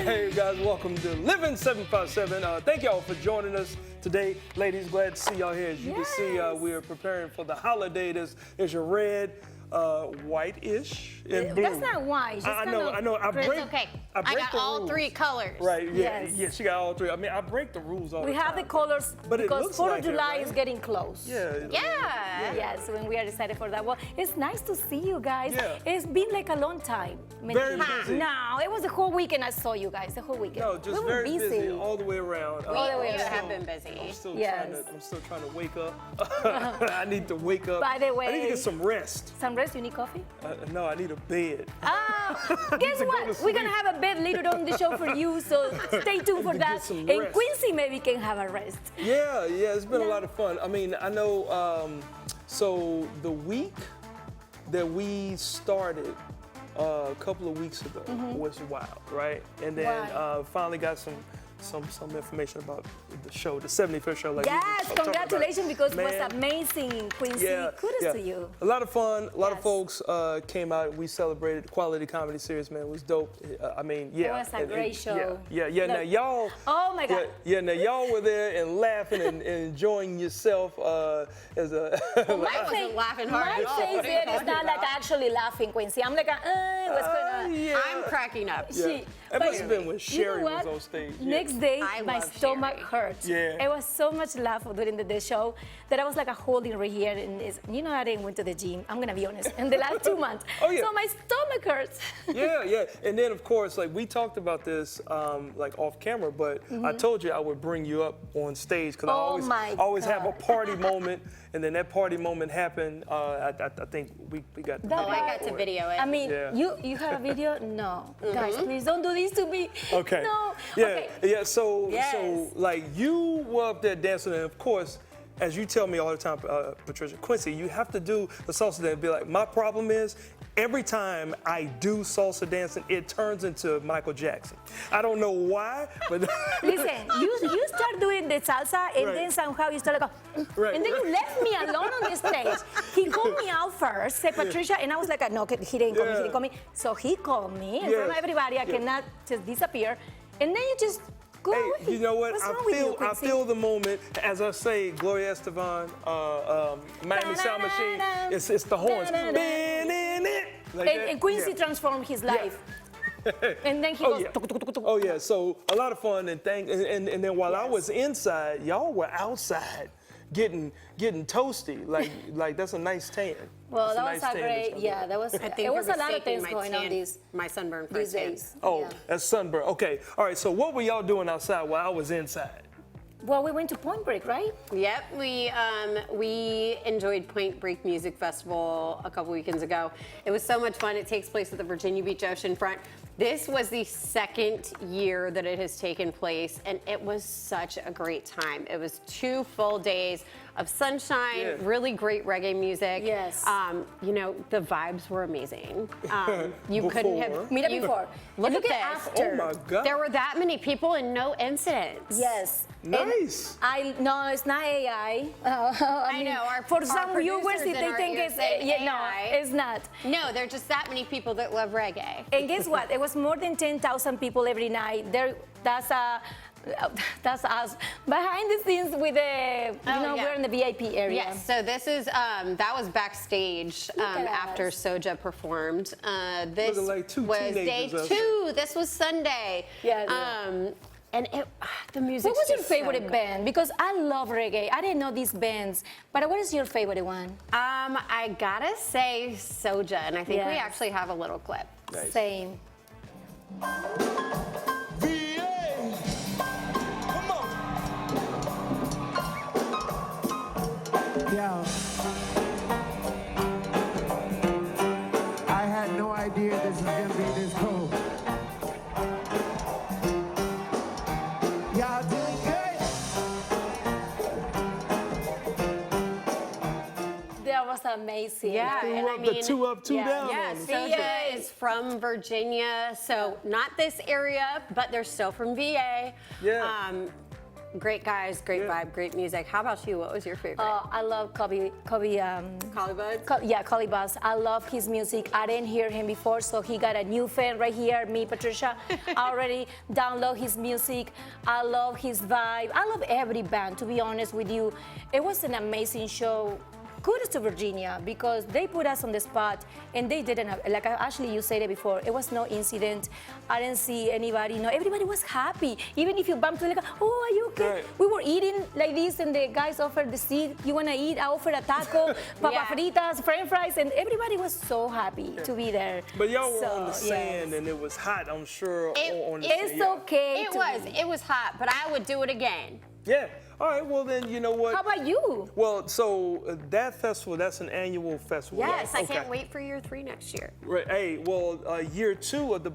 Hey guys, welcome to Living 757. Thank y'all for joining us today. Ladies, glad to see y'all here. As you can see, we are preparing for the holiday. There's your red, white-ish, and blue. That's not white. I know. I got all rules. 3 colors. Right, yeah, she got all 3. I mean, I break the rules all the time. We have the colors but because 4th like of July right? is getting close. Yeah. Yes, when we are excited for that. Well, it's nice to see you guys. Yeah. It's been like a long time. Very busy. No, it was the whole weekend I saw you guys, the whole weekend. No, just we were very busy all the way around. All the way We around. have been busy. I'm still Yes. trying to wake up. I need to wake up. By the way, I need to get some rest. Some rest, you need coffee? No, I need a bed. Guess what? We're gonna have a bed later on the show for you, so stay tuned for To that. get some And rest. Quincy maybe can have a rest. Yeah, it's been a lot of fun. I mean, I know, so the week that we started a couple of weeks ago was wild, right? And then finally got some information about the show, the 75th show. Like Yes, congratulations, because it Man. was amazing, Quincy. Kudos to you. A lot of fun. A lot of folks came out. We celebrated the Quality Comedy Series, man. It was dope. I mean, It was a great show. Yeah. Now y'all. Oh my God. Yeah. Now y'all were there and laughing and enjoying yourself as a. I wasn't laughing hard My at all. face there is not like actually laughing, Quincy. I'm like, what's going on? Yeah. I'm cracking up. Yeah. It must have been when Sherry was on stage. Next day, I my love stomach Sherry. hurt. Yeah. It was so much laugh during the show that I was like a holding right here. And you know, I didn't went to the gym. I'm gonna be honest. In the last 2 months. Oh, yeah. So my stomach hurts. Yeah. And then, of course, like we talked about this like off camera, but I told you I would bring you up on stage because I always have a party moment, and then that party moment happened. I think we got. I got to video it. I mean, Yeah. you had a video? No. Guys, please don't do this to me. Okay. No. Yeah. Okay. Yeah. So Yes. like you were up there dancing, and of course, as you tell me all the time, Patricia, Quincy, you have to do the salsa dance. Be like, my problem is every time I do salsa dancing, it turns into Michael Jackson. I don't know why, but Listen, you start doing the salsa, and Right. then somehow you start like, Right. and then you left me alone on the stage. He called me out first, said Patricia, and I was like, no, he didn't call me, he didn't call me. So he called me in front of everybody. I cannot just disappear. And then you just go hey, away. you know what? What's wrong with you, I Quincy? feel the moment. As I say, Gloria Estefan, Miami Sound Machine. It's the horns. Da-da-da. Like that. And Quincy Yeah. transformed his life. And then he Oh goes, yeah. tuk, tuk, tuk, tuk. Oh yeah. So a lot of fun and and then while I was inside, y'all were outside getting toasty. Like that's a nice tan. Well, That's that was nice a tan great, y'all yeah, did. that was, I think it was you're a lot of mistaking things going on my sunburn for these tan. days. Oh, Yeah. that's sunburn. Okay. All right. So what were y'all doing outside while I was inside? Well, we went to Point Break, right? Yep, we enjoyed Point Break Music Festival a couple weekends ago. It was so much fun. It takes place at the Virginia Beach oceanfront. This was the 2nd year that it has taken place, and it was such a great time. It was 2 full days of sunshine, really great reggae music. Yes. You know, the vibes were amazing. You couldn't have. Mira you- before. Look Look at at this. after. Oh my God. There were that many people and no incidents. Yes. Nice. No, it's not AI. I know, for our some viewers, producers if in they our think ears it's say no, AI. it's not. No, there are just that many people that love reggae. And guess what? It was more than 10,000 people every night. That's us behind the scenes with the, we're in the VIP area. Yes, so this is, that was backstage at after us. Soja performed. This Looking like 2 was day teenagers up 2. This was Sunday. Yeah, and the music. What was your favorite band? Because I love reggae. I didn't know these bands, but what is your favorite one? I gotta say Soja, and I think we Yes. actually have a little clip. Nice. Same. Yeah. I had no idea this was gonna be this cool. Y'all doing good? That was amazing. Yeah, Two and I up, mean, the 2 up, 2 down. Yes, on them. Soja is from Virginia, so not this area, but they're still from VA. Yeah. Great guys, great vibe, great music. How about you? What was your favorite? I love Colby. Collie Buds? Yeah, Collie Bass. I love his music. I didn't hear him before, so he got a new fan right here, me, Patricia. I already download his music. I love his vibe. I love every band, to be honest with you. It was an amazing show. Kudos to Virginia because they put us on the spot and they didn't have, like Ashley, you said it before, it was no incident. I didn't see anybody, everybody was happy. Even if you bumped to like, oh, are you okay? Right. We were eating like this and the guys offered the seat, you wanna eat? I offered a taco, papa fritas, french fries, and everybody was so happy to be there. But y'all were on the sand and it was hot, I'm sure, on the sand. It's okay. It was hot, but I would do it again. Yeah. All right, well then, you know what? How about you? Well, so that festival, that's an annual festival. Yes, right? I can't wait for year 3 next year. Right. Hey, well, year 2 of the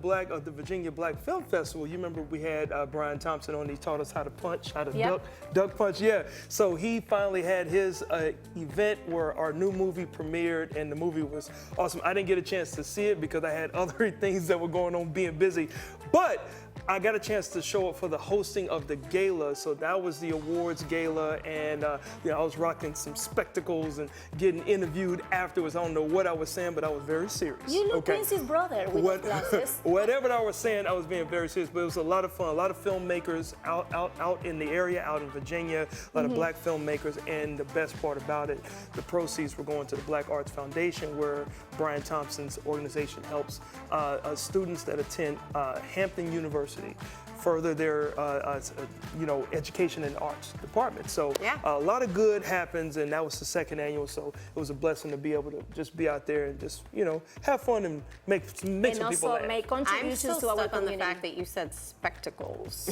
Virginia Black Film Festival, you remember we had Brian Thompson on, he taught us how to punch, how to duck punch, yeah. So he finally had his event where our new movie premiered and the movie was awesome. I didn't get a chance to see it because I had other things that were going on being busy, but I got a chance to show up for the hosting of the gala. So that was the awards gala, and I was rocking some spectacles and getting interviewed afterwards. I don't know what I was saying, but I was very serious. You look Quincy's brother with the glasses. Whatever I was saying, I was being very serious. But it was a lot of fun. A lot of filmmakers out in the area, out in Virginia. A lot of black filmmakers, and the best part about it, the proceeds were going to the Black Arts Foundation, where Brian Thompson's organization helps students that attend Hampton University further their education and arts department. So a lot of good happens, and that was the 2nd annual. So it was a blessing to be able to just be out there and just have fun and make some people laugh. And also make I'm contributions still to our stuck on community. the fact that you said spectacles.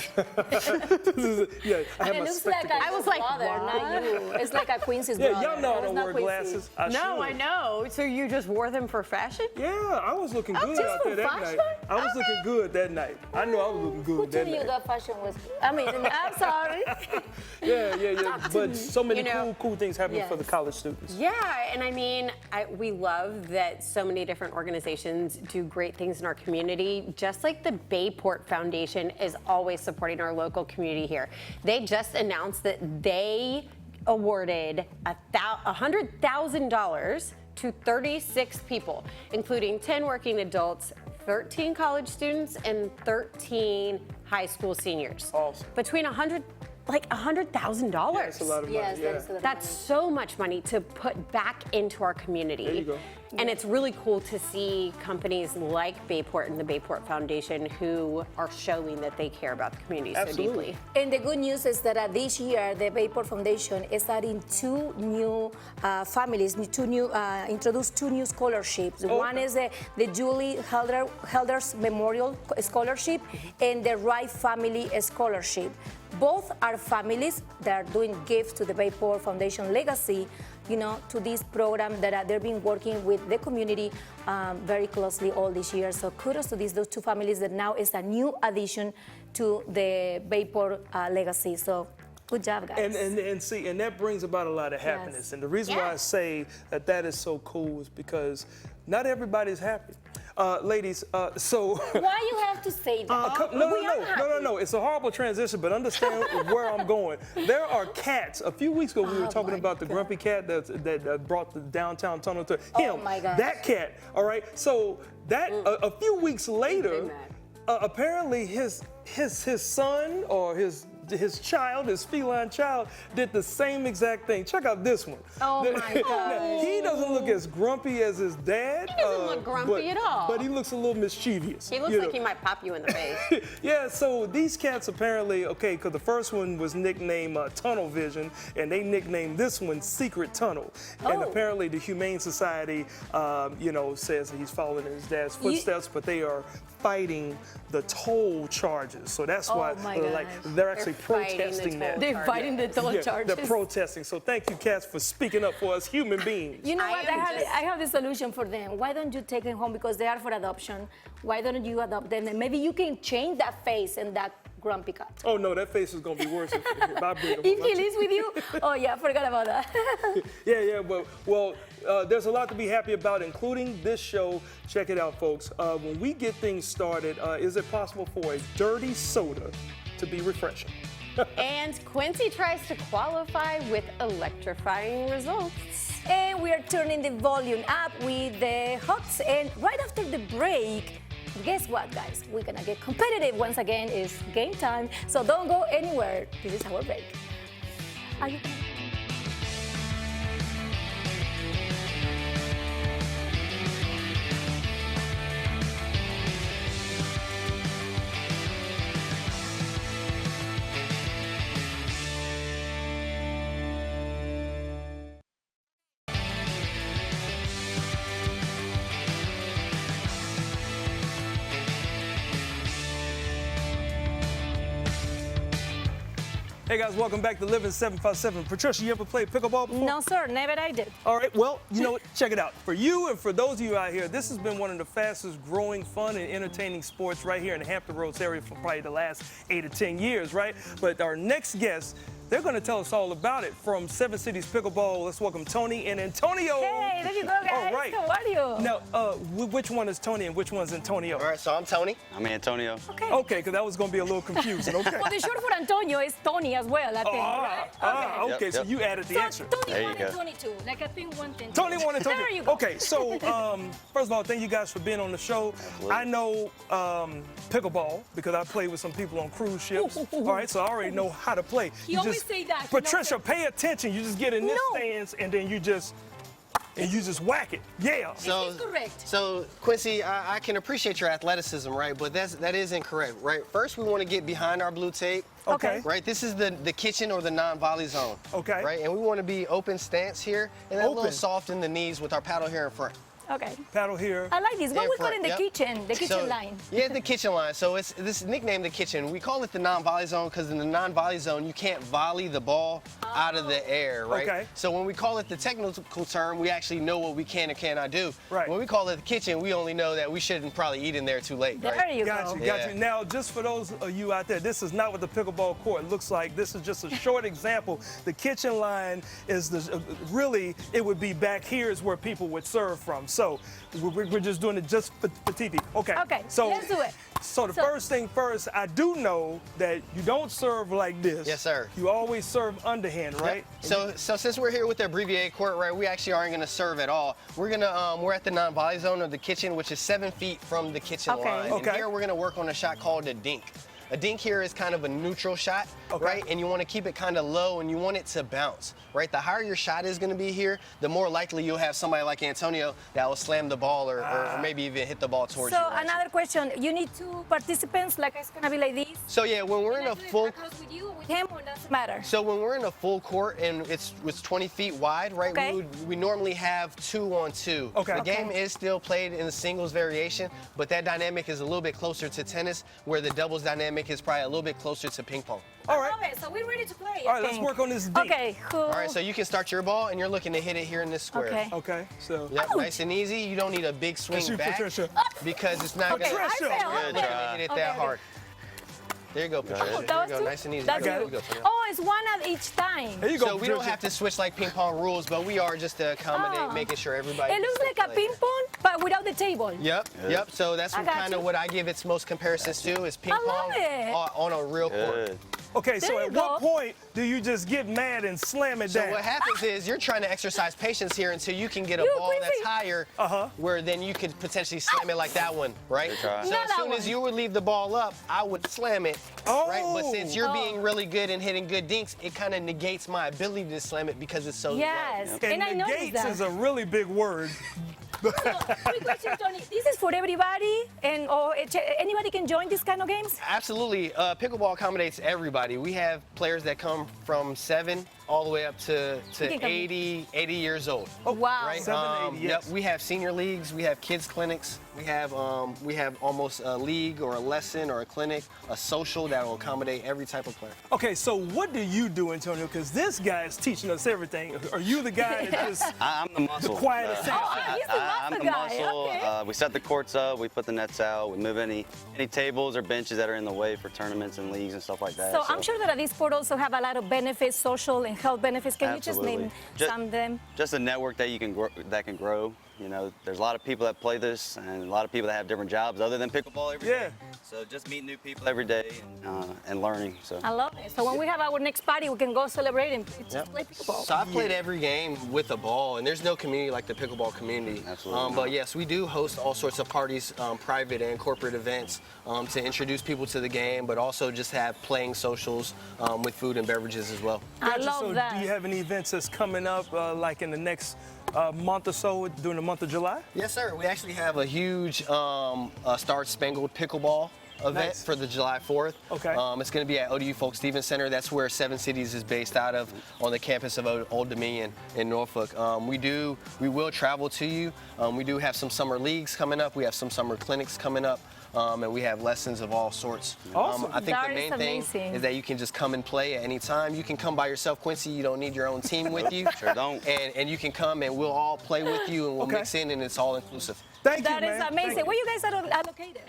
Yeah, I have It my looks spectacles. like I was like, brother, not you. It's like a Quincy's Yeah, brother. y'all know I It's don't not wear Quincy. glasses. I no, should. I know. So you just wore them for fashion? Yeah, I was looking good just out there for that fashion? night. I was looking good that night. I know I was looking Who good that told you night. that fashion was? I mean, I'm sorry. Yeah. But so many You know, cool things happening for the yes. college students. Yeah, and I mean, we love that so many different organizations do great things in our community, just like the Bayport Foundation is always supporting our local community here. They just announced that they awarded $100,000 to 36 people, including 10 working adults, 13 college students, and 13 high school seniors. Awesome. Between $100,000. That's a lot of money. Yes, that is a lot. That's so much money to put back into our community. There you go. And it's really cool to see companies like Bayport and the Bayport Foundation who are showing that they care about the community so deeply. And the good news is that this year, the Bayport Foundation is adding 2 new families, introduced 2 new scholarships. One is the Julie Helders Memorial Scholarship and the Wright Family Scholarship. Both are families that are doing gifts to the Bayport Foundation legacy, to this program that they've been working with the community very closely all these years. So kudos to those 2 families that now is a new addition to the Bayport legacy. So good job, guys. And that brings about a lot of happiness. Yes. And the reason why I say that is so cool is because not everybody's happy. Ladies, so... Why you have to say that? No. It's a horrible transition, but understand where I'm going. There are cats. A few weeks ago, we were talking about the grumpy cat that brought the downtown tunnel to him. Oh, my gosh. That cat, all right? So that, a few weeks later, apparently his son or his child, his feline child, did the same exact thing. Check out this one. Oh my God. He doesn't look as grumpy as his dad. He doesn't look grumpy at all. But he looks a little mischievous. He looks like he might pop you in the face. Yeah, so these cats apparently, because the first one was nicknamed Tunnel Vision, and they nicknamed this one Secret Tunnel. And apparently the Humane Society, says that he's following in his dad's footsteps, but they are fighting the toll charges. So that's why they're actually protesting that. They're fighting the toll charges. They're protesting. So thank you, cats, for speaking up for us human beings. You know what? I have the solution for them. Why don't you take them home because they are for adoption? Why don't you adopt them? And maybe you can change that face and that grumpy cat. Oh no, that face is gonna be worse if I bring him If home. he lives with you? Oh yeah, I forgot about that. Well, there's a lot to be happy about, including this show. Check it out, folks. When we get things started, is it possible for a dirty soda to be refreshing? And Quincy tries to qualify with electrifying results. And we are turning the volume up with the hots. And right after the break, guess what, guys? We're gonna get competitive once again. It's game time. So don't go anywhere. This is our break. Are you? Hey guys, welcome back to Living 757. Patricia, you ever played pickleball before? No, sir. Never I did. All right, well, you know what? Check it out. For you and for those of you out here, this has been one of the fastest growing, fun, and entertaining sports right here in the Hampton Roads area for probably the last 8 to 10 years, right? But our next guest, they're going to tell us all about it from Seven Cities Pickleball. Let's welcome Tony and Antonio. Hey, there you go, guys. All right. How are you? Now, which one is Tony and which one's Antonio? All right, so I'm Tony. I'm Antonio. Okay, because that was going to be a little confusing. Okay. Well, the short for Antonio is Tony as well, I think. right? Okay, Yep, so yep. you added the So extra. Tony There you 1 go. and Tony 2. Like I think 1 and 2. Tony wanted Tony. There you go. Okay, so first of all, thank you guys for being on the show. Absolutely. I know pickleball because I played with some people on cruise ships. All right, so I already know how to play. He always say that. He Patricia, knows it. pay attention. You just get in this No. stance and then you just whack it. Yeah. So, is correct. So Quincy, I can appreciate your athleticism, right? But that is incorrect, right? First, we want to get behind our blue tape. Okay. Right, this is the kitchen or the non-volley zone. Okay. Right, and we want to be open stance here, and then a little Open. soft in the knees with our paddle here in front. Okay. Paddle here. I like this. What In we call front, in the yep. kitchen, the kitchen So, line. Yeah, the kitchen line. So it's this nickname, the kitchen. We call it the non-volley zone because in the non-volley zone, you can't volley the ball out of the air, right? Okay. So when we call it the technical term, we actually know what we can and cannot do. Right. When we call it the kitchen, we only know that we shouldn't probably eat in there too late, There right? you Got go. you, got Yeah. you. Now, just for those of you out there, this is not what the pickleball court looks like. This is just a short example. The kitchen line is really, it would be back here is where people would serve from. So we're just doing it just for TV. Okay. Okay, So let's do it. So the So- first thing first, I do know that you don't serve like this. Yes, sir. You always serve underhand, right? Yep. So since we're here with the abbreviated court, right, we actually aren't going to serve at all. We're at the non-volley zone of the kitchen, which is 7 feet from the kitchen Okay. line. Okay. And here we're going to work on a shot called a dink. A dink here is kind of a neutral shot, Okay. right? And you want to keep it kind of low and you want it to bounce, right? The higher your shot is going to be here, the more likely you'll have somebody like Antonio that will slam the ball or maybe even hit the ball towards So you. right? another question. You need 2 participants, like it's gonna be like this. So yeah, when we're in a full Across with you, with him, or doesn't matter? So when we're in a full court and it's 20 feet wide, right? Okay. We normally have 2-on-2. Okay. The Okay. game is still played in the singles variation, but that dynamic is a little bit closer to tennis, where the doubles dynamic is probably a little bit closer to ping pong. All right. I love it. So we're ready to play. All right, let's work on this dink. Okay. Cool. All right, so you can start your ball and you're looking to hit it here in this square. Okay. Okay. So. Yep, nice and easy. You don't need a big swing That's you, back Patricia. because it's not Okay, gonna, I Patricia. fell. Good Okay. try. hit it Okay, that okay. hard. There you go, Patricia. Oh, There That you was go, two? nice and easy. That's There it. you go, Tony. Oh, it's 1 at each time. There you go, So we don't Patricia. have to switch like ping pong rules, but we are just to accommodate, Oh. making sure everybody. It can looks still like a play. ping pong, but without the table. Yep, yep. So that's I got kind of you. what I give its most comparisons to is ping I love pong it. on a real court. Good. Okay, so There you at what go. point do you just get mad and slam it So down? what happens is you're trying to exercise patience here until you can get a You ball that's crazy. higher, where then you could potentially slam it like that one, right? Good try. So Not as that soon as one. you would leave the ball up, I would slam it, right? But Oh. since you're being really good and hitting good dinks, it kind of negates my ability to slam it because it's so low. Yes. And And I noticed negates that. is a really big word. Quick question, Tony. This is for everybody, and anybody can join this kind of games? Absolutely. Pickleball accommodates everybody. We have players that come from 7 all the way up to can come- 80 years old. Wow. Right? 7 to 80, yes. Yep. We have senior leagues. We have kids clinics. We have almost a league or a lesson or a clinic, a social that will accommodate every type of player. Okay, so what do you do, Antonio? Because this guy is teaching us everything. Are you the guy that just I'm the muscle. quiet Uh, assassin? Oh, he's the I'm muscle the guy, muscle. okay. We set the courts up. We put the nets out. We move any tables or benches that are in the way for tournaments and leagues and stuff like that. So I'm sure that this sport also have a lot of benefits, social and health benefits. Can you just name some of them? Just a network that you can can grow. You know, there's a lot of people that play this, and a lot of people that have different jobs other than pickleball every day. So just meeting new people every day and learning. So I love it. So when we have our next party, we can go celebrate and just play pickleball. So I've played every game with a ball, and there's no community like the pickleball community. Absolutely. But yes, we do host all sorts of parties, private and corporate events, to introduce people to the game, but also just have playing socials with food and beverages as well. I Gotcha. love So that. do you have any events that's coming up like in the next month or so during the month of July? Yes, sir. We actually have a huge Star Spangled Pickleball event Nice. for the July 4th. Okay. It's going to be at ODU Folk Stevens Center. That's where Seven Cities is based out of, on the campus of Old Dominion in Norfolk. We will travel to you. We do have some summer leagues coming up. We have some summer clinics coming up. And we have lessons of all sorts. Awesome. I think That the is main thing amazing. is that you can just come and play at any time. You can come by yourself, Quincy. You don't need your own team with you. Sure don't. And you can come and we'll all play with you and we'll Okay. mix in and it's all inclusive. Thank That you, is man. amazing. Thank Where you. you guys are located?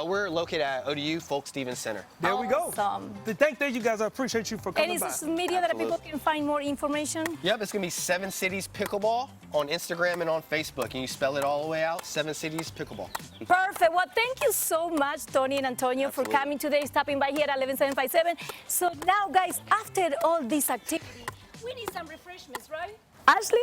We're located at ODU Folk Stevens Center. There we go. Awesome. Thank you guys. I appreciate you for coming Any by. social media that people Absolutely. can find more information? Yep, it's gonna be Seven Cities Pickleball on Instagram and on Facebook. And you spell it all the way out, Seven Cities Pickleball. Perfect. Well, thank you so much, Tony and Antonio, for Absolutely. coming today, stopping by here at 11757. So now, guys, after all this activity, we need some refreshments, right? Ashley?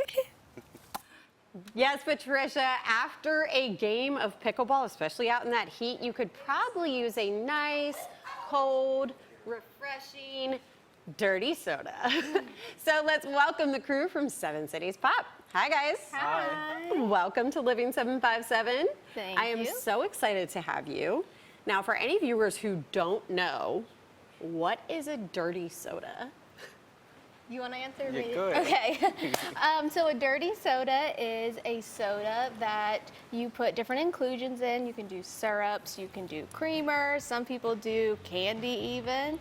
Yes, Patricia, after a game of pickleball, especially out in that heat, you could probably use a nice, cold, refreshing, dirty soda. So let's welcome the crew from Seven Cities Pop. Hi, guys. Hi. Welcome to Living 757. Thank I am you. so excited to have you. Now, for any viewers who don't know, what is a dirty soda? You want to answer Yeah, me? go ahead. Okay. So a dirty soda is a soda that you put different inclusions in. You can do syrups, you can do creamers. Some people do candy even.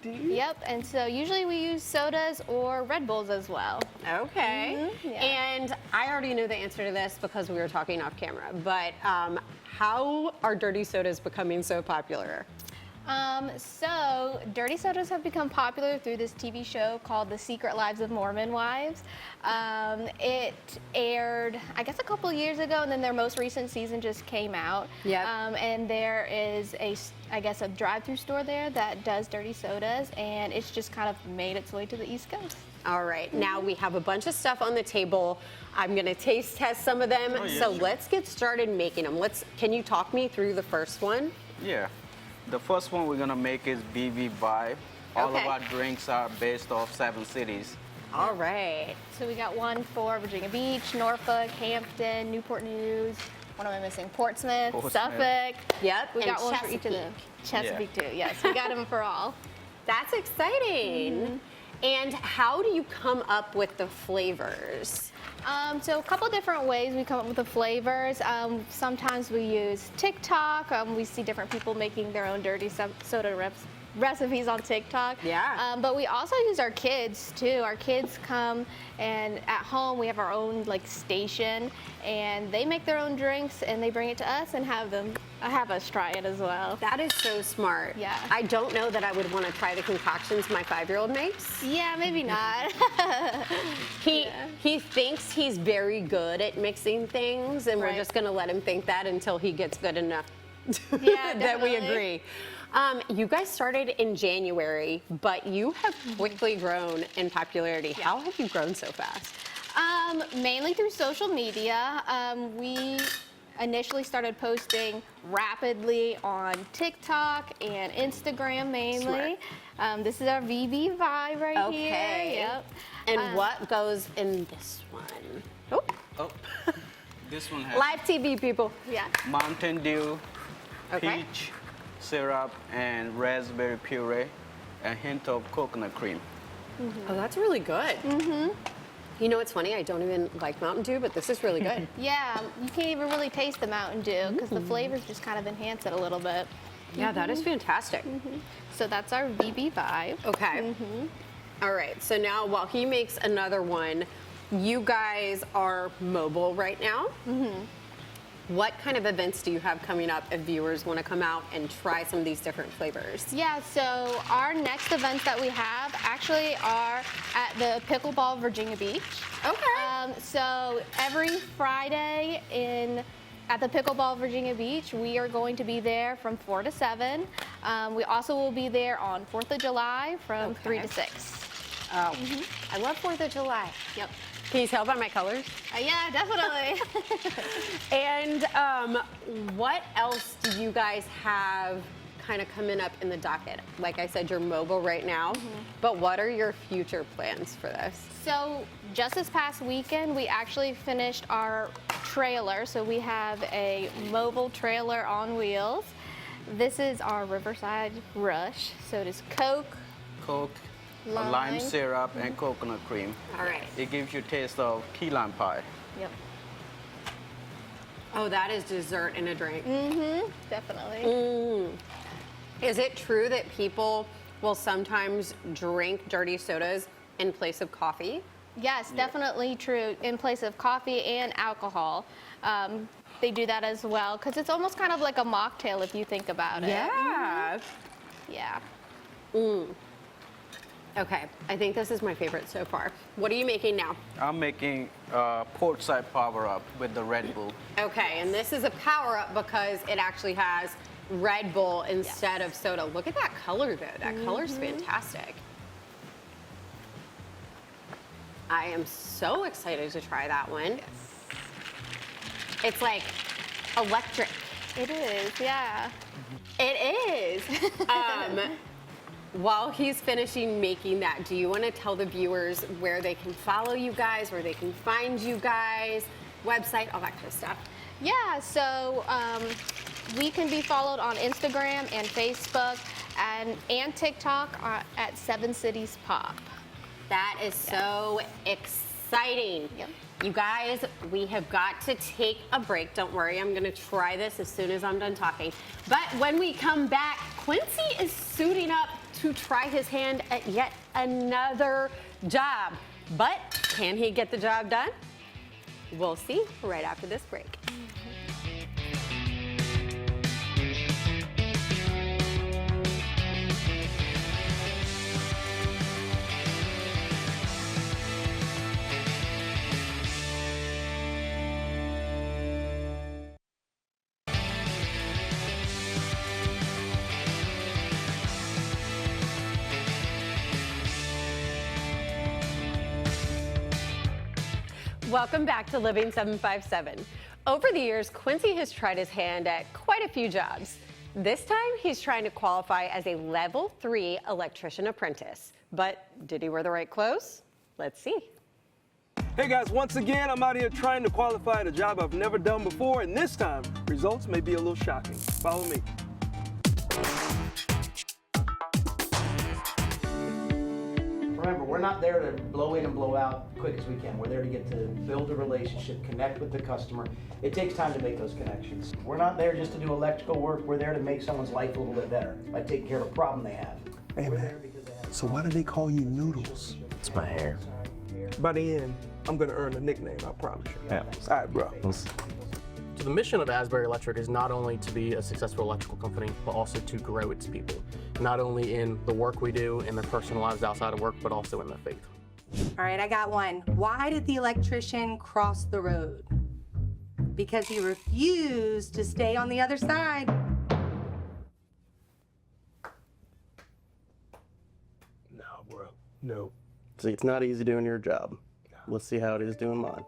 Yep. And so usually we use sodas or Red Bulls as well. Okay. Yeah. And I already knew the answer to this because we were talking off camera, but how are dirty sodas becoming so popular? So dirty sodas have become popular through this TV show called The Secret Lives of Mormon Wives. It aired, I guess, a couple years ago, and then their most recent season just came out. Yep. And there is I guess, a drive-through store there that does dirty sodas, and it's just kind of made its way to the East Coast. All right, now we have a bunch of stuff on the table. I'm gonna taste test some of them. So let's get started making them. Can you talk me through the first one? Yeah. The first one we're gonna make is BV Vibe. All Okay. of our drinks are based off 7 cities. All right. So we got one for Virginia Beach, Norfolk, Hampton, Newport News. What am I missing? Portsmouth, Portsmouth. Suffolk. Yep, We and got one for each of them. Chesapeake too. Yes, we got them for all. That's exciting. And how do you come up with the flavors? So a couple different ways we come up with the flavors. Sometimes we use TikTok. We see different people making their own dirty soda recipes on TikTok. Yeah. But we also use our kids too. Our kids come, and at home we have our own station, and they make their own drinks and they bring it to us and have us try it as well. That is so smart. Yeah. I don't know that I would want to try the concoctions my 5-year-old makes. Yeah, maybe not. He thinks he's very good at mixing things, and we're Right. just going to let him think that until he gets good enough Yeah, that we definitely. agree. You guys started in January, but you have quickly grown in popularity. How have you grown so fast? Mainly through social media. We initially started posting rapidly on TikTok and Instagram mainly. This is our VB Vibe right Okay. here. Yep. And what goes in this one? Oh, Oh. This one has live TV, people. Yeah. Mountain Dew, Okay. peach syrup, and raspberry puree, a hint of coconut cream. Oh, that's really good. Mm-hmm. You know what's funny? I don't even like Mountain Dew, but this is really good. Yeah, you can't even really taste the Mountain Dew because the flavors just kind of enhance it a little bit. Yeah, that is fantastic. So that's our VB Vibe. Okay. All right. So now while he makes another one, you guys are mobile right now. what kind of events do you have coming up if viewers want to come out and try some of these different flavors? Yeah, so our next events that we have actually are at the Pickleball Virginia Beach. Okay. So every Friday at the Pickleball Virginia Beach, we are going to be there from 4 to 7. We also will be there on 4th of July from 3 to 6. Oh, I love 4th of July. Yep. Can you tell by my colors? Yeah, definitely. And what else do you guys have kind of coming up in the docket? Like I said, you're mobile right now, but what are your future plans for this? So just this past weekend, we actually finished our trailer. So we have a mobile trailer on wheels. This is our Riverside Rush. So it is Coke, lime syrup, and coconut cream. All right. It gives you a taste of key lime pie. Yep. Oh, that is dessert and a drink. Definitely. Is it true that people will sometimes drink dirty sodas in place of coffee? Yes, definitely true. In place of coffee and alcohol, they do that as well because it's almost kind of like a mocktail if you think about it. Yeah. Yeah. Okay, I think this is my favorite so far. What are you making now? I'm making portside power up with the Red Bull. Okay, and this is a power up because it actually has Red Bull instead of soda. Look at that color though. That color's fantastic. I am so excited to try that one. It's like electric. It is, yeah. It is. While he's finishing making that, do you want to tell the viewers where they can follow you guys, where they can find you guys, website, all that kind of stuff? Yeah, so we can be followed on Instagram and Facebook and TikTok at 7 Cities Pop. That is so exciting. Yep. You guys, we have got to take a break. Don't worry, I'm gonna try this as soon as I'm done talking. But when we come back, Quincy is suiting up to try his hand at yet another job. But can he get the job done? We'll see right after this break. Welcome back to Living 757. Over the years, Quincy has tried his hand at quite a few jobs. This time, he's trying to qualify as a level 3 electrician apprentice. But did he wear the right clothes? Let's see. Hey guys, once again, I'm out here trying to qualify at a job I've never done before, and this time, results may be a little shocking. Follow me. Remember, we're not there to blow in and blow out quick as we can. We're there to get to build a relationship, connect with the customer. It takes time to make those connections. We're not there just to do electrical work. We're there to make someone's life a little bit better by taking care of a problem they have. Hey man, so why do they call you Noodles? It's my hair. By the end, I'm gonna earn a nickname, I promise you. Yeah. All right, bro. So the mission of Asbury Electric is not only to be a successful electrical company, but also to grow its people. Not only in the work we do, in their personal lives outside of work, but also in their faith. All right, I got one. Why did the electrician cross the road? Because he refused to stay on the other side. No, bro. No. See, it's not easy doing your job. Let's see how it is doing mine.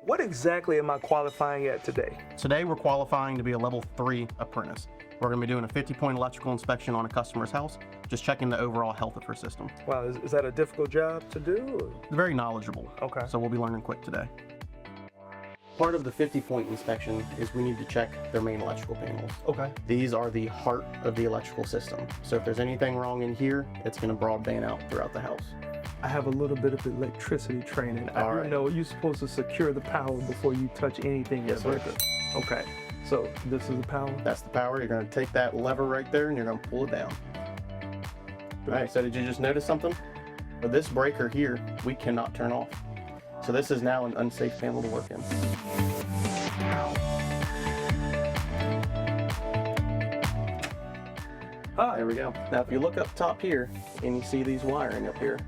What exactly am I qualifying at today? Today we're qualifying to be a level 3 apprentice. We're going to be doing a 50-point electrical inspection on a customer's house, just checking the overall health of her system. Wow, is that a difficult job to do? Or? Very knowledgeable. Okay. So we'll be learning quick today. Part of the 50-point inspection is we need to check their main electrical panels. Okay. These are the heart of the electrical system. So if there's anything wrong in here, it's going to broadband out throughout the house. I have a little bit of electricity training. All right. You know, you're supposed to secure the power before you touch anything. Yes, sir. Okay. So this is the power? That's the power. You're going to take that lever right there and you're going to pull it down. All right, so did you just notice something? With this breaker here, we cannot turn off. So this is now an unsafe panel to work in. There we go. Now, if you look up top here and you see these wiring up here,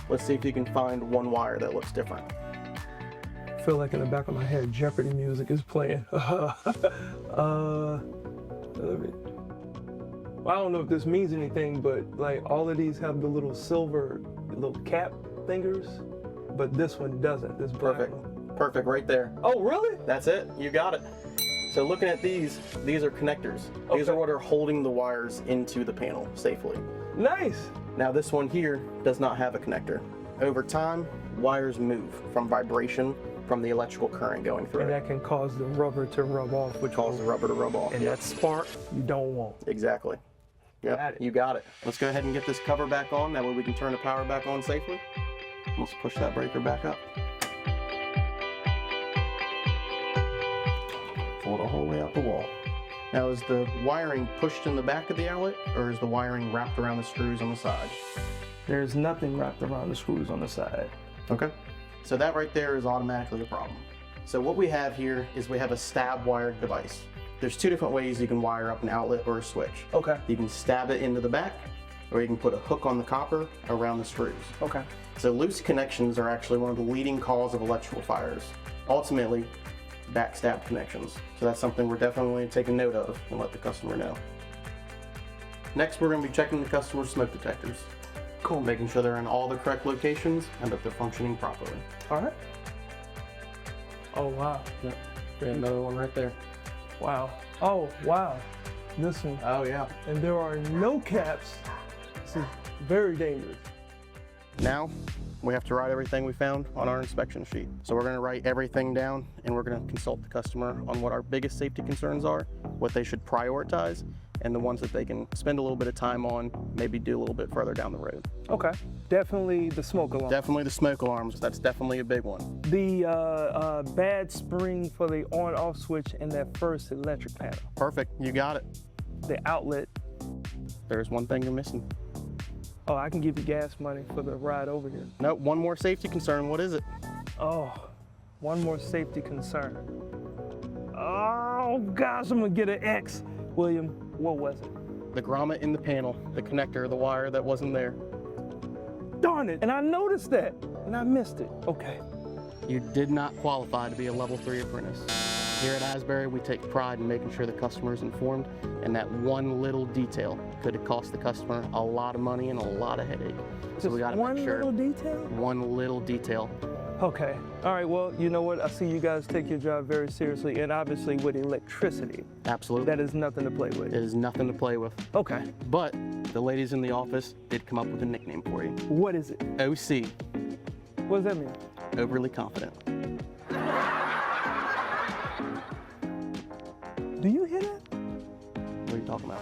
let's see if you can find one wire that looks different. I feel like in the back of my head, Jeopardy music is playing. Well, I don't know if this means anything, but like all of these have the little silver little cap fingers, but this one doesn't. This Perfect. Perfect, right there. Oh, really? That's it. You got it. So looking at these are connectors. These are what are holding the wires into the panel safely. Nice. Now this one here does not have a connector. Over time, wires move from vibration from the electrical current going through And it. that can cause the rubber to rub off, which Cause the rubber to rub off. and that spark you don't want. Exactly. Yep, Got it. you got it. Let's go ahead and get this cover back on. That way we can turn the power back on safely. Let's push that breaker back up. Pull it the whole way out the wall. Now, is the wiring pushed in the back of the outlet, or is the wiring wrapped around the screws on the side? There's nothing wrapped around the screws on the side. Okay. So that right there is automatically a problem. So what we have here is we have a stab wired device. There's two different ways you can wire up an outlet or a switch. Okay. You can stab it into the back, or you can put a hook on the copper around the screws. Okay. So loose connections are actually one of the leading cause of electrical fires. Ultimately, backstab connections. So that's something we're definitely taking note of and let the customer know. Next, we're going to be checking the customer's smoke detectors. Cool. Making sure they're in all the correct locations and that they're functioning properly. All right. Oh, wow. Yep. We have another one right there. Wow. Oh, wow. This one. Oh, yeah. And there are no caps. This is very dangerous. Now, we have to write everything we found on our inspection sheet. So we're gonna write everything down and we're gonna consult the customer on what our biggest safety concerns are, what they should prioritize, and the ones that they can spend a little bit of time on, maybe do a little bit further down the road. Okay. Definitely the smoke alarm. Definitely the smoke alarms, that's definitely a big one. The bad spring for the on-off switch in that first electric panel. Perfect, you got it. The outlet. There's one thing you're missing. Oh, I can give you gas money for the ride over here. Nope, one more safety concern, what is it? Oh, one more safety concern. Oh gosh, I'm gonna get an X. William, what was it? The grommet in the panel, the connector, the wire that wasn't there. Darn it, and I noticed that, and I missed it. Okay. You did not qualify to be a level 3 apprentice. Here at Asbury, we take pride in making sure the customer is informed, and that one little detail could have cost the customer a lot of money and a lot of headache. So we got to make sure. One little detail? One little detail. Okay. All right, well, you know what? I see you guys take your job very seriously, and obviously with electricity. Absolutely. That is nothing to play with. It is nothing to play with. Okay. But the ladies in the office did come up with a nickname for you. What is it? OC. What does that mean? Overly confident. Do you hear that? What are you talking about?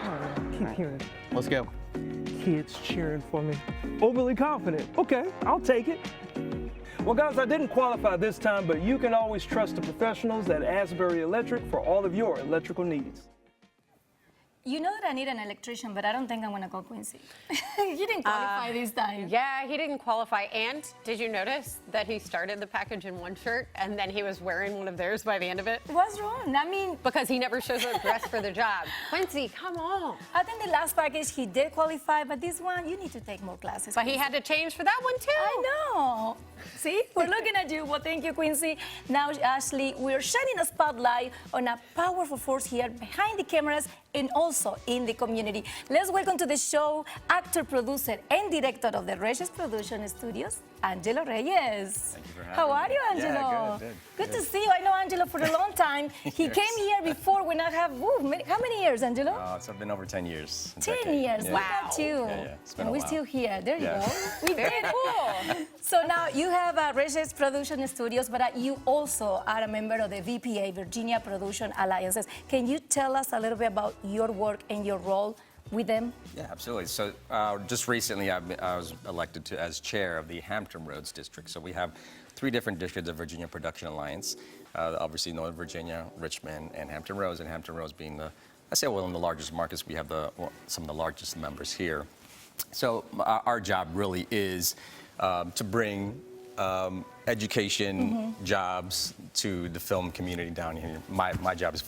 Oh, keep hearing it. Let's go. Kids cheering for me. Overly confident. Okay, I'll take it. Well, guys, I didn't qualify this time, but you can always trust the professionals at Asbury Electric for all of your electrical needs. You know that I need an electrician, but I don't think I'm gonna call Quincy. He didn't qualify this time. Yeah, he didn't qualify. And did you notice that he started the package in one shirt and then he was wearing one of theirs by the end of it? What's wrong? I mean, because he never shows up dressed for the job. Quincy, come on. I think the last package he did qualify, but this one you need to take more classes. But he had to change for that one too. I know. See, we're looking at you. Well, thank you, Quincy. Now, Ashley, we're shining a spotlight on a powerful force here behind the cameras and also in the community. Let's welcome to the show actor, producer, and director of the Reyes Production Studios, Angelo Reyes. Thank you for having How are me. you, Angelo? Yeah, Good to see you. I know Angelo for a long time. He Yes. came here before when I have, how many years, Angelo? It's been over 10 years. 10 years. Yeah. Look at you. Yeah, it's been and a we're while. still here. There you Yeah. go. We did it. So now you have Reyes Production Studios, but you also are a member of the VPA, Virginia Production Alliances. Can you tell us a little bit about your work and your role with them? Yeah, absolutely. So just recently I was elected as chair of the Hampton Roads District. So we have 3 different districts of Virginia Production Alliance. Obviously Northern Virginia, Richmond, and Hampton Roads. And Hampton Roads being one of the largest markets. We have some of the largest members here. So our job really is to bring education, jobs to the film community down here. My job is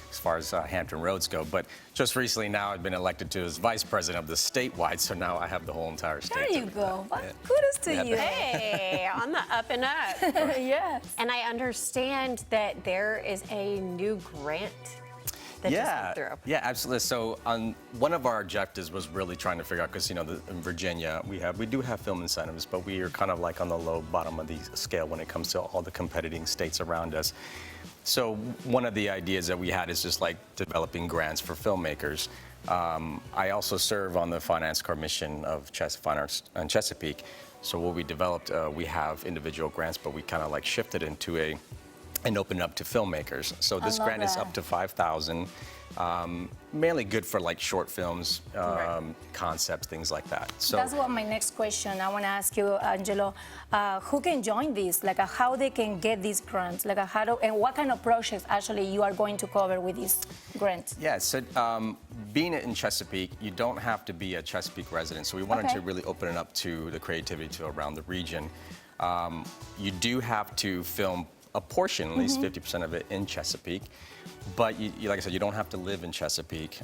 as far as Hampton Roads go. But just recently now I've been elected to as vice president of the statewide, so now I have the whole entire state. There you go. Well, kudos to you. Hey, on the up and up. Yes. And I understand that there is a new grant that just went through. Yeah, absolutely. So one of our objectives was really trying to figure out, because in Virginia we do have film incentives, but we are kind of like on the low bottom of the scale when it comes to all the competing states around us. So one of the ideas that we had is just like developing grants for filmmakers. I also serve on the Finance Commission of Fine Arts in Chesapeake. So what we developed, we have individual grants, but we kind of like shifted into and opened up to filmmakers. So this grant is up to $5,000, mainly good for like short films, concepts, things like that. So that's what my next question. I want to ask you, Angelo, who can join this? Like how they can get these grants? Like and what kind of projects actually you are going to cover with this grant? Yeah, so being in Chesapeake, you don't have to be a Chesapeake resident. So we wanted to really open it up to the creativity to around the region. You do have to film a portion, at least 50% of it, in Chesapeake. But like I said, you don't have to live in Chesapeake.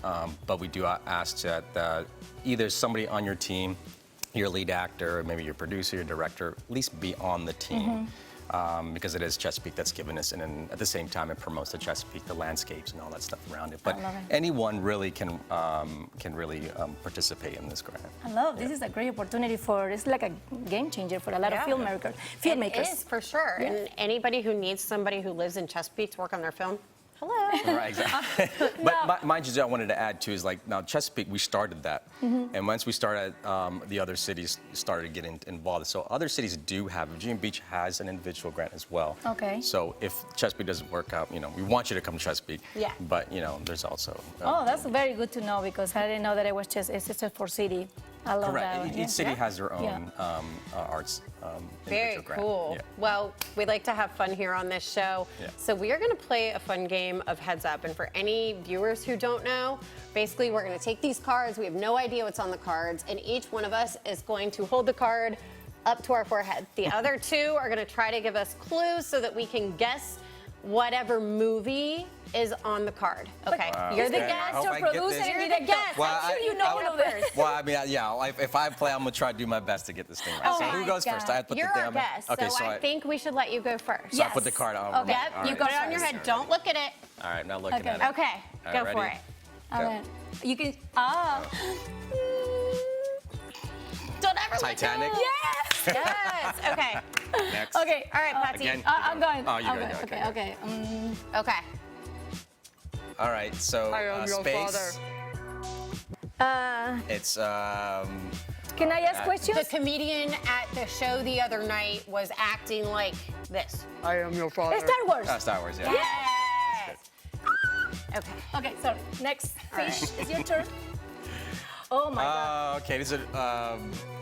But we do ask that either somebody on your team, your lead actor, maybe your producer, your director, at least be on the team. Because it is Chesapeake that's given us, and then at the same time it promotes the Chesapeake, the landscapes and all that stuff around it. But anyone really can really participate in this grant. I love this is a great opportunity it's like a game changer for a lot of filmmakers. It is, for sure. Yeah. And anybody who needs somebody who lives in Chesapeake to work on their film, hello. Right, exactly. But mind you, I wanted to add too is like now Chesapeake, we started that, and once we started, the other cities started getting involved. So other cities do have. Virginia Beach has an individual grant as well. Okay. So if Chesapeake doesn't work out, we want you to come to Chesapeake. Yeah. But there's also. Oh, that's very good to know, because I didn't know that it's just for city. I love Correct. that. Each city has their own arts. Very cool. Yeah. Well, we like to have fun here on this show. Yeah. So we are going to play a fun game of Heads Up. And for any viewers who don't know, basically we're going to take these cards. We have no idea what's on the cards. And each one of us is going to hold the card up to our forehead. The other two are going to try to give us clues so that we can guess whatever movie is on the card. Okay. Wow. You're the Okay. guest You're or producer. You're the guest. Well, I'm sure you know all of this. Well, I mean, if I play, I'm gonna try to do my best to get this thing right. Oh so who my goes God. first? I have to put You're the our guest, Okay, so I think we should let you go first. So I put the card on. Okay. All You right. got it on your head. Don't look at it. All right, not looking at it. Okay. All Go right, for ready? it. All right. You can. Don't ever Titanic? Let go. Yes. Yes. Okay. Next. Okay. All right, Patsy. Again? I'm going. Oh, you're I'm going. going. Okay. Okay. All right, so space. It's Can I ask questions? The comedian at the show the other night was acting like this. I am your father. Star Wars. Star Wars, yeah. Yes. Okay. Okay, sorry. Next fish is your turn. Oh my God. Okay,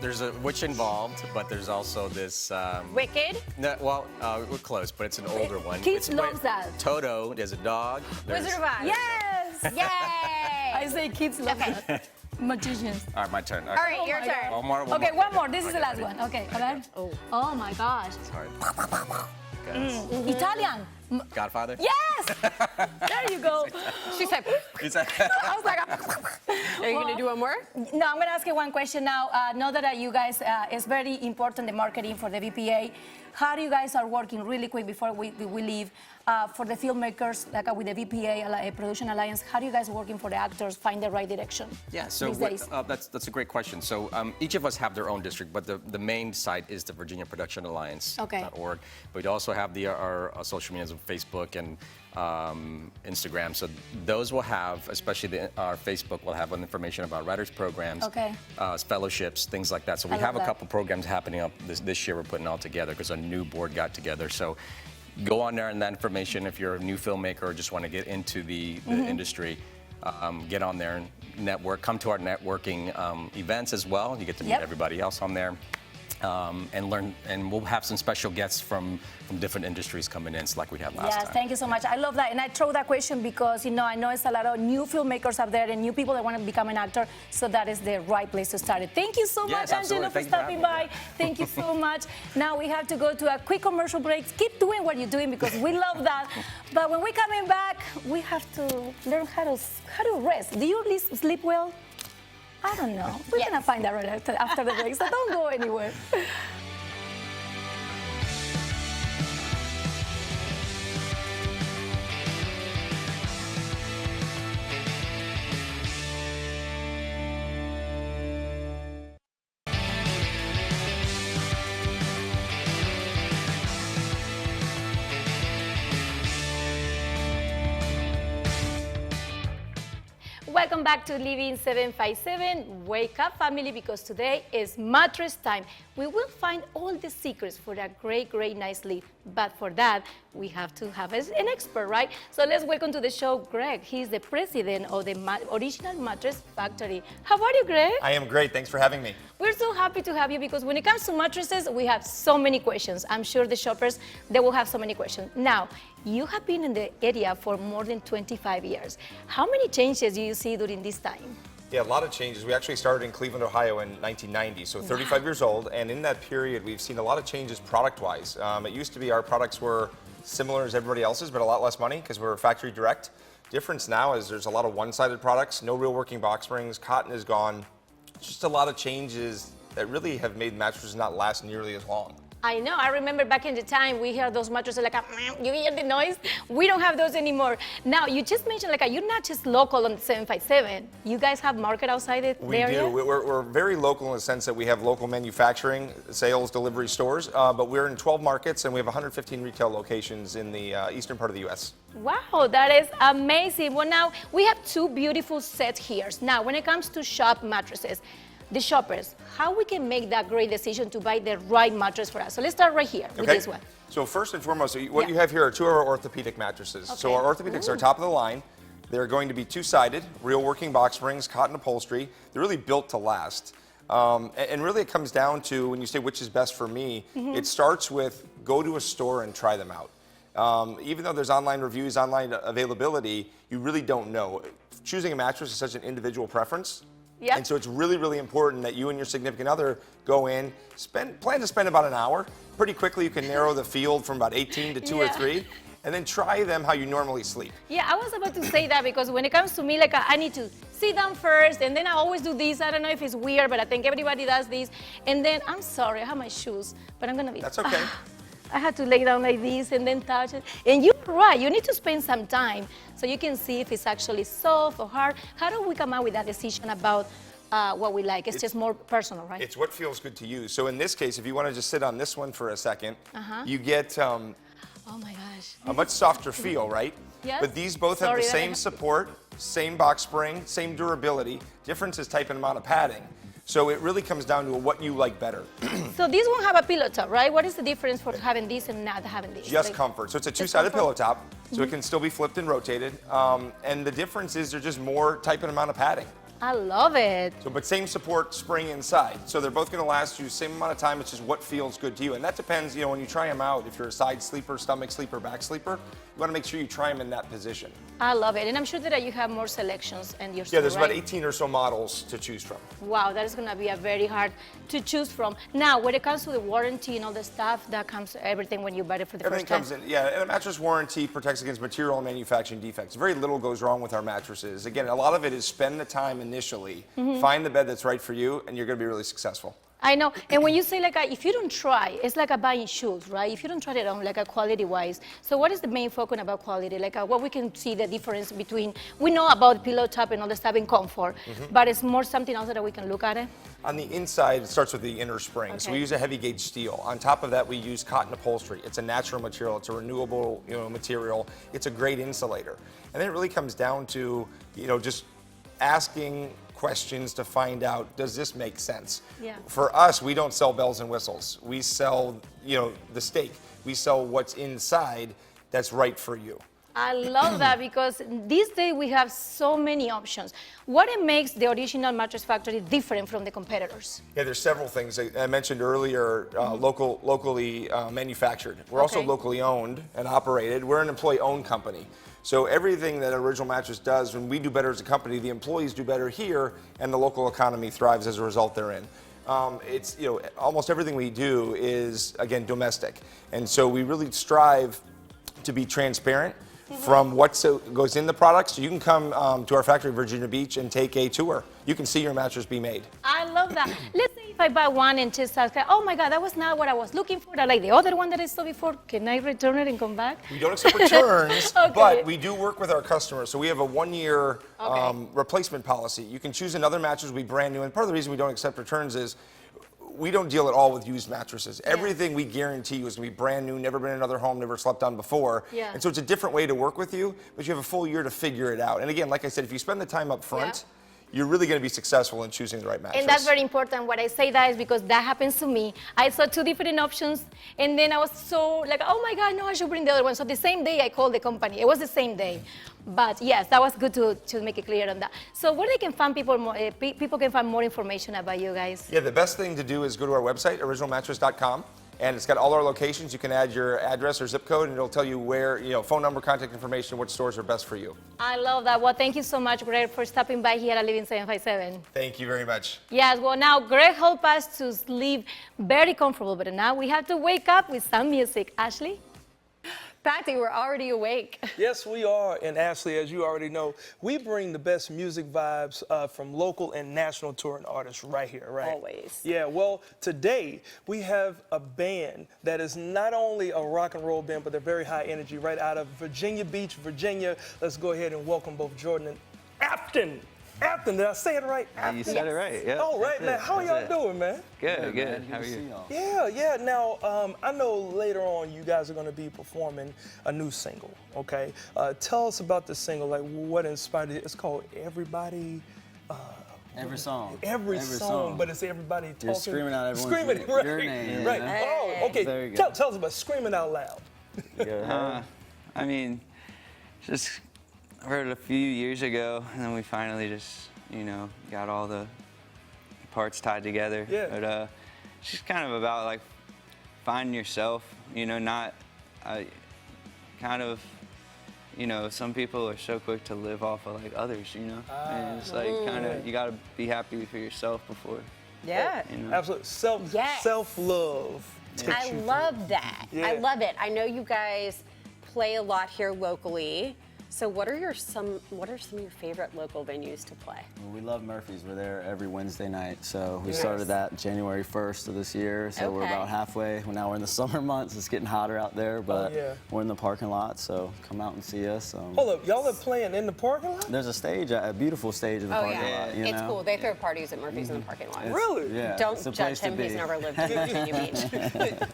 there's a witch involved, but there's also this. Wicked. No, well, we're close, but it's an older one. Kids love that. Toto, there's a dog. Wizard of Oz. Yes. Yay. I say kids love that. Magicians. All right, my turn. Okay. All right, your my turn. God. One Okay, more. one more. This is the last ready? one. Okay, a ver. Oh my gosh. It's hard. Italian. Godfather? Yes! There you go. She said. I was like, Are you gonna do one more? no, I'm gonna ask you one question now. Know that you guys, it's very important, the marketing for the VPA. How do you guys are working really quick before we leave for the filmmakers, like with the VPA Production Alliance? How do you guys working for the actors find the right direction? Yeah, so these days? that's a great question. So each of us have their own district, but the main site is the Virginia Production Alliance.org. But we also have our social medias of Facebook and Instagram. So those will have, especially our Facebook will have information about writers programs, fellowships, things like that. So we have a couple programs happening up this year. We're putting all together because a new board got together. So go on there and that information if you're a new filmmaker or just want to get into the industry. Get on there and network. Come to our networking events as well. You get to meet everybody else on there. and learn. And we'll have some special guests from different industries coming in, like we had last Yes, time. thank you so much. I love that. And I throw that question because, I know it's a lot of new filmmakers out there and new people that want to become an actor. So that is the right place to start it. Thank you so much, Angelo, for stopping by. Thank you so much. Now we have to go to a quick commercial break. Keep doing what you're doing because we love that. But when we're coming back, we have to learn how to rest. Do you sleep well? I don't know. We're going to find out right after the break, so don't go anywhere. Welcome back to Living 757. Wake up, family, because today is mattress time. We will find all the secrets for a great, great night's sleep. But for that, we have to have an expert, right? So let's welcome to the show Greg. He's the president of the Original Mattress Factory. How are you, Greg? I am great. Thanks for having me. We're so happy to have you because when it comes to mattresses, we have so many questions. I'm sure the shoppers, they will have so many questions. Now, you have been in the area for more than 25 years. How many changes do you see during this time? Yeah, a lot of changes. We actually started in Cleveland, Ohio in 1990, so 35 years old. And in that period, we've seen a lot of changes product-wise. It used to be our products were similar as everybody else's, but a lot less money because we're factory direct. Difference now is there's a lot of one-sided products, no real working box springs, cotton is gone. Just a lot of changes that really have made mattresses not last nearly as long. I know. I remember back in the time we heard those mattresses like you hear the noise. We don't have those anymore. Now you just mentioned you're not just local on the 757. You guys have market outside the area? We do. We're very local in the sense that we have local manufacturing, sales, delivery stores, but we're in 12 markets and we have 115 retail locations in the eastern part of the U.S. Wow, that is amazing. Well, now we have two beautiful sets here. Now, when it comes to shop mattresses, the shoppers, how we can make that great decision to buy the right mattress for us. So let's start right here with this one. So first and foremost, what you have here are two of our orthopedic mattresses. Okay. So our orthopedics are top of the line. They're going to be two-sided, real working box springs, cotton upholstery. They're really built to last. And really it comes down to, when you say which is best for me, it starts with go to a store and try them out. Even though there's online reviews, online availability, you really don't know. Choosing a mattress is such an individual preference. Yep. And so it's really, really important that you and your significant other go in, plan to spend about an hour. Pretty quickly you can narrow the field from about 18 to 2 or 3, and then try them how you normally sleep. Yeah, I was about to say that because when it comes to me, I need to sit down first, and then I always do this. I don't know if it's weird, but I think everybody does this. And then, I'm sorry, I have my shoes, but I'm gonna be... That's okay. I had to lay down like this and then touch it. And you're right, you need to spend some time so you can see if it's actually soft or hard. How do we come out with that decision about what we like? It's just more personal, right? It's what feels good to you. So in this case, if you want to just sit on this one for a second, you get oh my gosh. a much softer feel, right? Yes. But these both have the same support, same box spring, same durability. Difference is type and amount of padding. So it really comes down to what you like better. So this one have a pillow top, right? What is the difference for having this and not having this? Just comfort. So it's a two-sided pillow top, so it can still be flipped and rotated. And the difference is there's just more type and amount of padding. I love it. So, but same support spring inside. So they're both going to last you the same amount of time. It's just what feels good to you. And that depends, when you try them out, if you're a side sleeper, stomach sleeper, back sleeper, you want to make sure you try them in that position. I love it. And I'm sure that you have more selections in your store, Yeah, there's right? about 18 or so models to choose from. Wow, that is going to be a very hard to choose from. Now, when it comes to the warranty and all the stuff, that comes to everything when you buy it for the first time. Everything comes in, yeah. And a mattress warranty protects against material and manufacturing defects. Very little goes wrong with our mattresses. Again, a lot of it is spend the time initially, find the bed that's right for you, and you're going to be really successful. I know. And when you say if you don't try, it's like buying shoes, right? If you don't try it on quality-wise. So what is the main focus about quality? What we can see the difference between, we know about pillow top and all the stuff in comfort, but it's more something else that we can look at it? On the inside, it starts with the inner spring. Okay. So we use a heavy gauge steel. On top of that, we use cotton upholstery. It's a natural material. It's a renewable material. It's a great insulator. And then it really comes down to just asking questions to find out, does this make sense? Yeah. For us, we don't sell bells and whistles. We sell, the steak. We sell what's inside that's right for you. I love that because these days we have so many options. What it makes the original mattress factory different from the competitors? Yeah, there's several things. I mentioned earlier, locally manufactured. We're also Okay. locally owned and operated. We're an employee-owned company. So everything that Original Mattress does, when we do better as a company, the employees do better here, and the local economy thrives as a result therein. It's, you know, almost everything we do is, again, domestic. And so we really strive to be transparent from what goes in the products. So you can come to our factory in Virginia Beach and take a tour. You can see your mattress be made. I love that. Let's say if I buy one and just ask, oh my God, that was not what I was looking for. I like the other one that I saw before. Can I return it and come back? We don't accept returns, Okay. but we do work with our customers. So we have a 1-year replacement policy. You can choose another mattress, will be brand new. And part of the reason we don't accept returns is we don't deal at all with used mattresses. Everything we guarantee you is going to be brand new, never been in another home, never slept on before. Yeah. And so it's a different way to work with you, but you have a full year to figure it out. And again, like I said, if you spend the time up front, you're really going to be successful in choosing the right mattress. And that's very important. What I say that is because that happens to me. I saw 2 different options, and then I was so like, oh my God, no, I should bring the other one. So the same day I called the company. It was the same day. But yes, that was good to make it clear on that. So where they can find people, people can find more information about you guys? Yeah, the best thing to do is go to our website, originalmattress.com. And it's got all our locations. You can add your address or zip code, and it'll tell you where, you know, phone number, contact information, what stores are best for you. I love that. Well, thank you so much, Greg, for stopping by here at Living 757. Thank you very much. Yes, well, now Greg helped us to sleep very comfortable, but now we have to wake up with some music. Ashley? Patty, we're already awake. Yes, we are. And Ashley, as you already know, we bring the best music vibes from local and national touring artists right here, right? Always. Yeah, well, today we have a band that is not only a rock and roll band, but they're very high energy right out of Virginia Beach, Virginia. Let's go ahead and welcome both Jordan and Afton. Afton, did I say it right? You said it right, yeah. All right, man. How y'all doing, man? Good, good. How are you? Yeah. Now, I know later on you guys are going to be performing a new single, okay? Tell us about the single, like what inspired it. It's called Everybody. Every song. Every song, but it's everybody talking. You're screaming out everyone's right, your name. Right. Yeah. Oh, okay. Very good. Tell us about screaming out loud. I mean, just heard it a few years ago, and then we finally just, you know, got all the parts tied together. Yeah. But it's just kind of about like finding yourself, you know, not kind of, you know, some people are so quick to live off of like others, you know, and it's like kind of you got to be happy for yourself before. Yeah. You know? Absolutely. Self-love. I love that. Yeah. I love it. I know you guys play a lot here locally. So what are some of your favorite local venues to play? Well, we love Murphy's. We're there every Wednesday night. So we started that January 1st of this year. So we're about halfway. Well, now we're in the summer months. It's getting hotter out there, but we're in the parking lot. So come out and see us. Hold up, y'all are playing in the parking lot? There's a stage, a beautiful stage in the parking lot. You It's know? cool. They throw parties at Murphy's in the parking lot. Really? Yeah. Don't it's a judge place to him. He's be. never lived in Virginia Beach.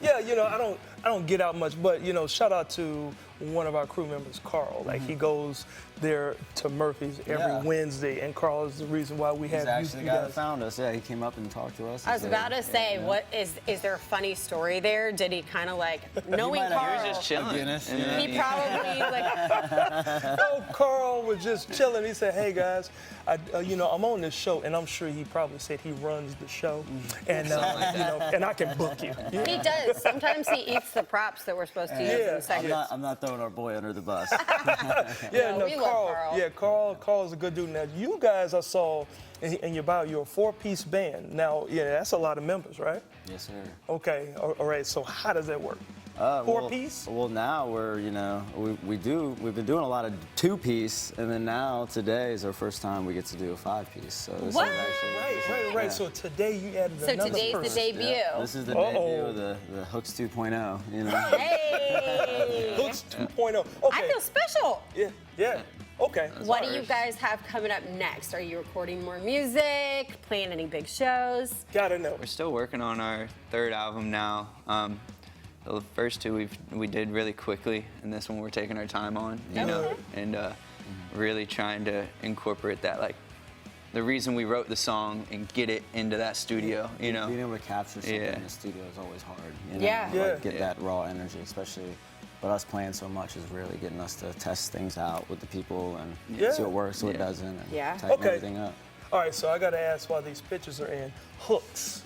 Yeah, you know, I don't get out much, but you know, shout out to one of our crew members, Carl. Like he goes there to Murphy's every Wednesday, and Carl is the reason why we have He's actually the guy that found us. Yeah, he came up and talked to us. I was about to say, what is there a funny story there? Did he kind of like knowing Carl? He was just chilling. He probably like. No, Carl was just chilling. He said, "Hey guys, you know, I'm on this show," and I'm sure he probably said he runs the show, and you know, and I can book you. Yeah. He does. Sometimes he eats the props that we're supposed to use in the segments. I'm not throwing our boy under the bus. We love Carl. Yeah, Carl's a good dude. Now, you guys, I saw in your bio, you're a 4-piece band. Now, yeah, that's a lot of members, right? Yes, sir. Okay, all right. So how does that work? 4-piece? Well, now we're, you know, we've been doing a lot of 2-piece, and then now today is our first time we get to do a 5-piece. So this What? is actually Right. So today you added So another today's person. the debut. Yeah, this is the debut of the Hooks 2.0. You know. Hey! Hooks 2.0. Okay. I feel special. Yeah. Okay. What do you guys have coming up next? Are you recording more music? Playing any big shows? Gotta know. We're still working on our 3rd album now. The first 2 we did really quickly, and this one we're taking our time on, you know, and really trying to incorporate that, like the reason we wrote the song and get it into that studio, you know. Being able to capture something in the studio is always hard. You know? Yeah. Like, get that raw energy, especially But us playing so much is really getting us to test things out with the people and Yeah. see what works, what doesn't, and Yeah. tighten Okay. everything up. All right, so I got to ask while these pictures are in. Hooks.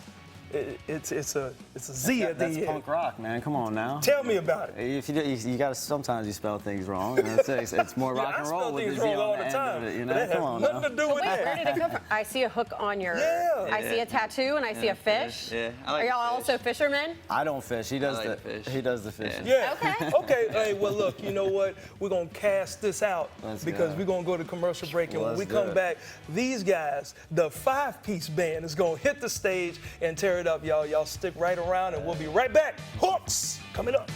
It's a Z at the That's end. punk rock, man. Come on now. Tell me about it. If you gotta, sometimes you spell things wrong. And it's more rock I and spell roll with things the Z wrong all on the the time. end of it. You But know, that come has on nothing now. to do with Wait, that. where did it come from? I see a hook on your. Yeah. I see a tattoo and I see a fish. Yeah, I Are like y'all fish. also fishermen? I don't fish. He does I like the fish. he does the fishing. Yeah. Okay. Okay. Hey, well, look, you know what? We're going to cast this out Let's because go. we're going to go to commercial break. And when Let's we do come it. back, these guys, the 5-piece band, is going to hit the stage and tear it up, y'all. Y'all stick right around and we'll be right back. Hooks coming up.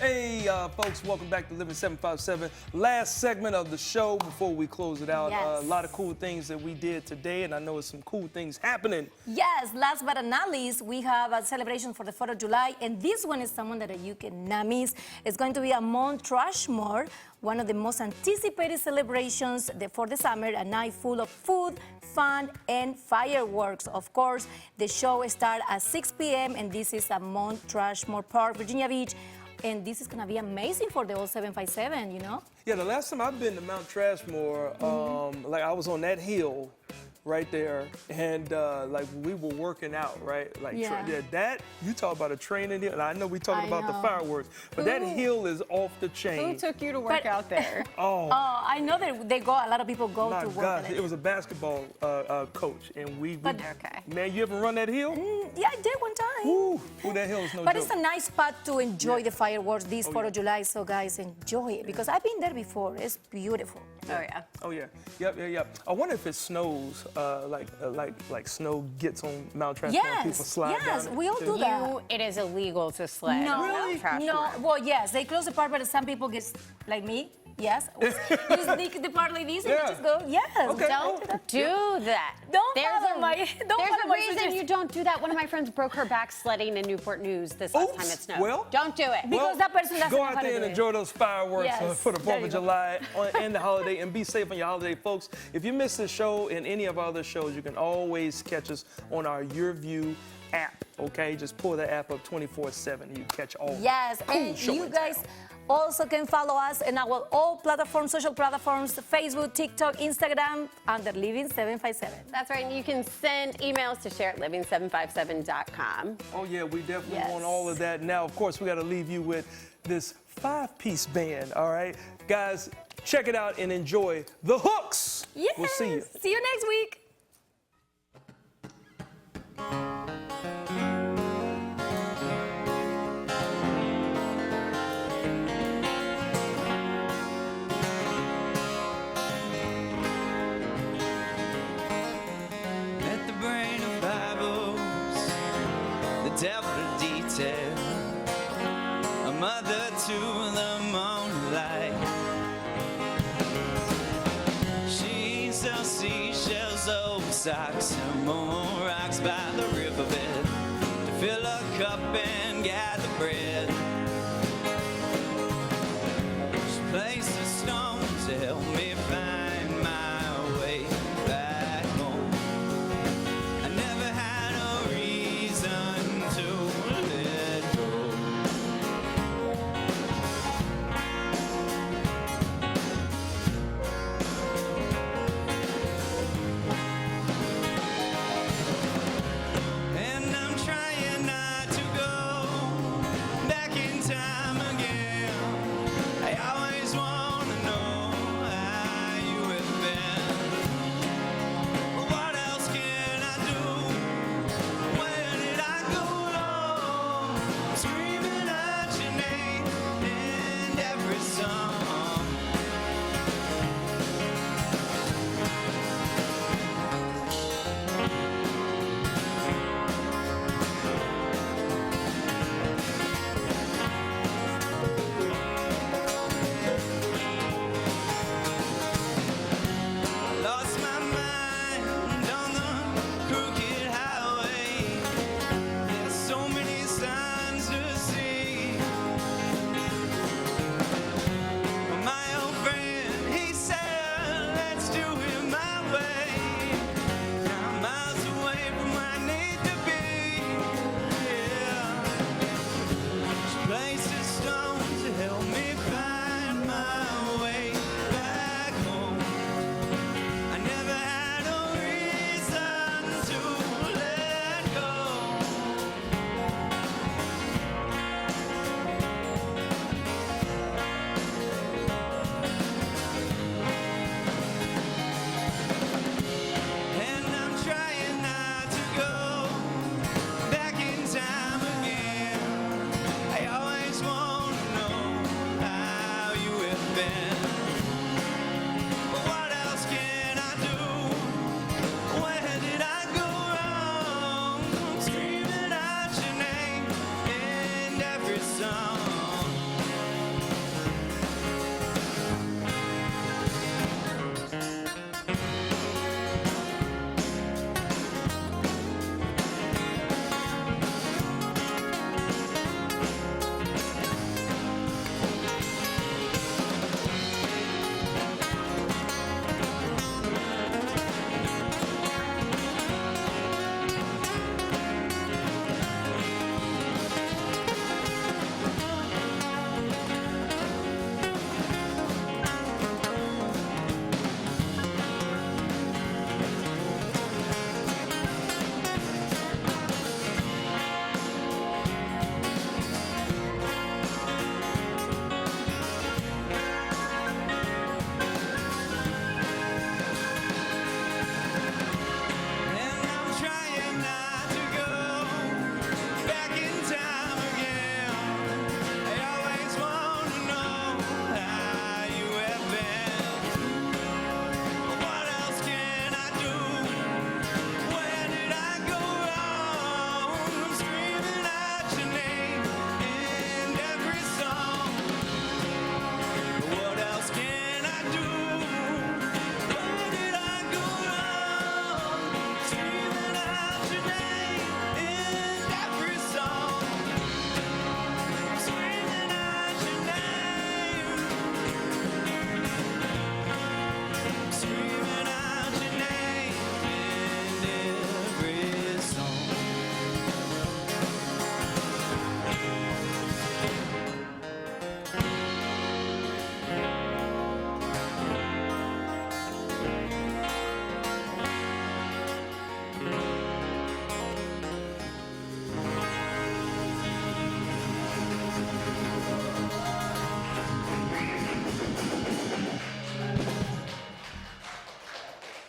Hey, folks, welcome back to Living 757. Last segment of the show before we close it out. Yes. A lot of cool things that we did today, and I know there's some cool things happening. Yes, last but not least, we have a celebration for the 4th of July, and this one is someone that you cannot miss. It's going to be a Mount Rushmore, one of the most anticipated celebrations for the summer, a night full of food, fun, and fireworks. Of course, the show starts at 6 p.m., and this is at Mount Rushmore Park, Virginia Beach. And this is gonna be amazing for the old 757, you know? Yeah, the last time I've been to Mount Rushmore, like I was on that hill right there, and like we were working out, right? Like Yeah. that you talk about a training hill. And I know we talking I about the know. fireworks, but that hill is off the chain. Who took you to work out there? Oh. I know that they go. A lot of people go My to work. God, on it was a basketball coach, and we Okay. man, you ever run that hill? Yeah, I did one time. Ooh, that hill is no But joke. it's a nice spot to enjoy the fireworks this 4th of July. So guys, enjoy it because I've been there before. It's beautiful. Oh yeah. Oh yeah, yep. I wonder if it snows, like snow gets on Mount Rushmore and people slide yes, down it, we all too. do that. It is illegal to sled. No, on Mount Rushmore. no. Well, yes, they close the park, but some people get like me. Yes, you sneak the part like this and you just go. Yes, Okay. Don't do that. Don't There's follow my. Don't There's follow a my reason suggestions. you don't do that. One of my friends broke her back sledding in Newport News this last time it snowed. well, don't do it. Because that person doesn't Go know out how to there and do it. enjoy those fireworks Yes, for the 4th there of you go. July and the holiday, and be safe on your holiday, folks. If you missed this show and any of our other shows, you can always catch us on our YurView app. Okay, just pull the app up 24/7. You catch all. Yes, cool and show you in guys town. also can follow us in our all platforms, social platforms, Facebook, TikTok, Instagram, under Living 757. That's right. And you can send emails to share at living757.com. Oh yeah, we definitely Yes. want all of that. Now, of course, we got to leave you with this 5-piece band. All right, guys, check it out and enjoy the hooks. Yes. We'll see you. See you next week. Let the brain of Bibles, the devil to detail, a mother to the moonlight. She sells seashells, old socks, and more rocks by the riverbed to fill a cup and gather bread.